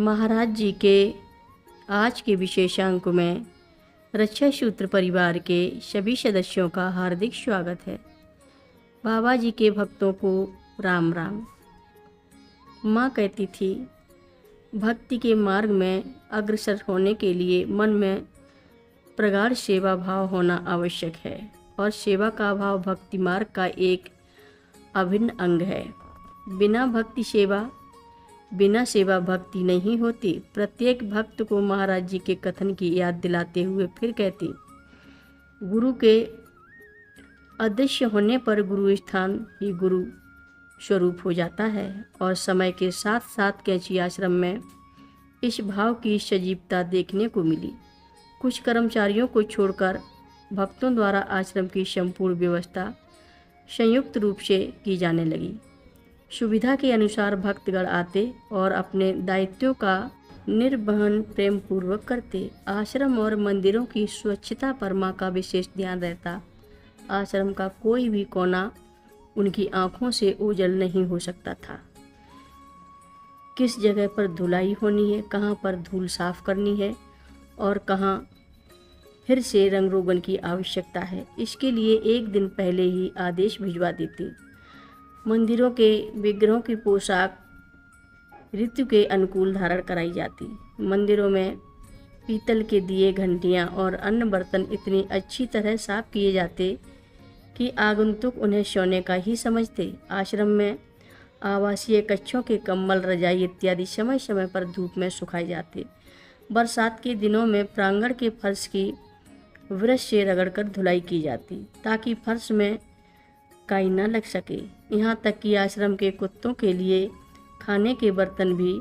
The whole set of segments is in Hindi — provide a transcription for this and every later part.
महाराज जी के आज के विशेषांक में रक्षा सूत्र परिवार के सभी सदस्यों का हार्दिक स्वागत है। बाबा जी के भक्तों को राम राम। माँ कहती थी, भक्ति के मार्ग में अग्रसर होने के लिए मन में प्रगाढ़ सेवा भाव होना आवश्यक है और सेवा का भाव भक्ति मार्ग का एक अभिन्न अंग है। बिना सेवा भक्ति नहीं होती। प्रत्येक भक्त को महाराज जी के कथन की याद दिलाते हुए फिर कहती, गुरु के अदृश्य होने पर गुरु स्थान ही गुरु स्वरूप हो जाता है और समय के साथ साथ कैंची आश्रम में इस भाव की सजीवता देखने को मिली। कुछ कर्मचारियों को छोड़कर भक्तों द्वारा आश्रम की संपूर्ण व्यवस्था संयुक्त रूप से की जाने लगी। सुविधा के अनुसार भक्तगण आते और अपने दायित्वों का निर्वहन प्रेम पूर्वक करते। आश्रम और मंदिरों की स्वच्छता पर माँ का विशेष ध्यान रहता। आश्रम का कोई भी कोना उनकी आंखों से ओझल नहीं हो सकता था। किस जगह पर धुलाई होनी है, कहाँ पर धूल साफ करनी है और कहाँ फिर से रंग रोगन की आवश्यकता है, इसके लिए एक दिन पहले ही आदेश भिजवा देती। मंदिरों के विग्रहों की पोशाक ऋतु के अनुकूल धारण कराई जाती। मंदिरों में पीतल के दिए, घंटियां और अन्य बर्तन इतनी अच्छी तरह साफ किए जाते कि आगंतुक उन्हें सोने का ही समझते। आश्रम में आवासीय कक्षों के कंबल, रजाई इत्यादि समय समय पर धूप में सुखाए जाते। बरसात के दिनों में प्रांगण के फर्श की ब्रश से रगड़कर धुलाई की जाती ताकि फर्श में काई न लग सके। यहाँ तक कि आश्रम के कुत्तों के लिए खाने के बर्तन भी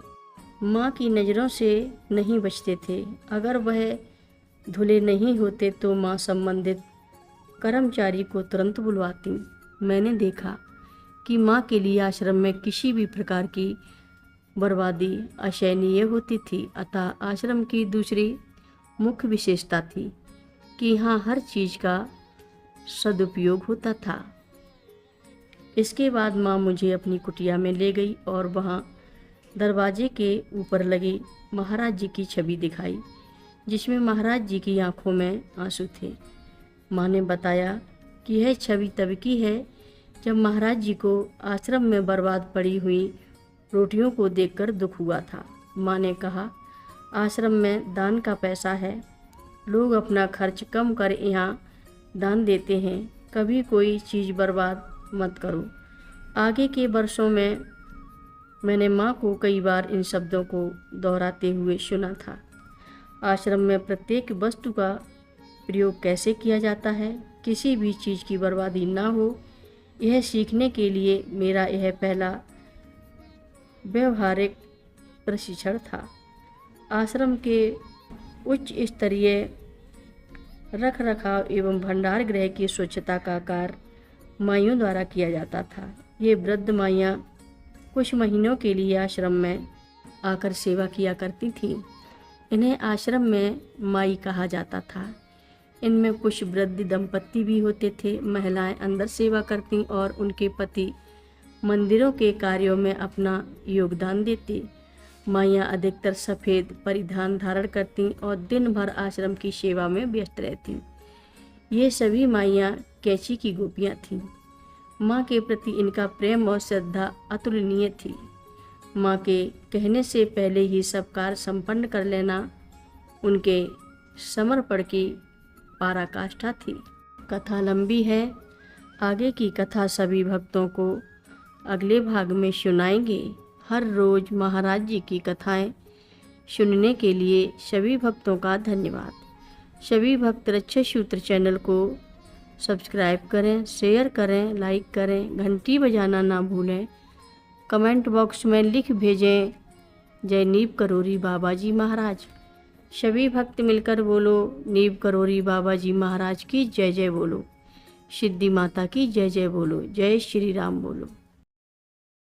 माँ की नज़रों से नहीं बचते थे। अगर वह धुले नहीं होते तो माँ संबंधित कर्मचारी को तुरंत बुलवाती। मैंने देखा कि माँ के लिए आश्रम में किसी भी प्रकार की बर्बादी असहनीय होती थी। अतः आश्रम की दूसरी मुख्य विशेषता थी कि यहाँ हर चीज़ का सदुपयोग होता था। इसके बाद माँ मुझे अपनी कुटिया में ले गई और वहाँ दरवाजे के ऊपर लगी महाराज जी की छवि दिखाई, जिसमें महाराज जी की आंखों में आंसू थे। माँ ने बताया कि यह छवि तब की है जब महाराज जी को आश्रम में बर्बाद पड़ी हुई रोटियों को देखकर दुख हुआ था। माँ ने कहा, आश्रम में दान का पैसा है, लोग अपना खर्च कम कर यहाँ दान देते हैं। कभी कोई चीज़ बर्बाद मत करो। आगे के वर्षों में मैंने माँ को कई बार इन शब्दों को दोहराते हुए सुना था। आश्रम में प्रत्येक वस्तु का प्रयोग कैसे किया जाता है, किसी भी चीज़ की बर्बादी ना हो, यह सीखने के लिए मेरा यह पहला व्यवहारिक प्रशिक्षण था। आश्रम के उच्च स्तरीय रख रखाव एवं भंडार गृह की स्वच्छता का कार्य माइयों द्वारा किया जाता था। ये वृद्ध माइयाँ कुछ महीनों के लिए आश्रम में आकर सेवा किया करती थीं। इन्हें आश्रम में माई कहा जाता था। इनमें कुछ वृद्ध दंपत्ति भी होते थे। महिलाएं अंदर सेवा करती और उनके पति मंदिरों के कार्यों में अपना योगदान देते। माइयाँ अधिकतर सफ़ेद परिधान धारण करती और दिन भर आश्रम की सेवा में व्यस्त रहती। ये सभी माइयाँ कैंची की गोपियाँ थीं। माँ के प्रति इनका प्रेम और श्रद्धा अतुलनीय थी। माँ के कहने से पहले ही सब कार्य संपन्न कर लेना उनके समर्पण की पराकाष्ठा थी। कथा लंबी है, आगे की कथा सभी भक्तों को अगले भाग में सुनाएंगे। हर रोज़ महाराज जी की कथाएं सुनने के लिए सभी भक्तों का धन्यवाद। सभी भक्त रक्षा सूत्र चैनल को सब्सक्राइब करें, शेयर करें, लाइक करें, घंटी बजाना ना भूलें। कमेंट बॉक्स में लिख भेजें, जय नीव करोरी बाबा जी महाराज। सभी भक्त मिलकर बोलो, नीव करोरी बाबा जी महाराज की जय जय बोलो। सिद्धि माता की जय जय बोलो। जय श्री राम बोलो।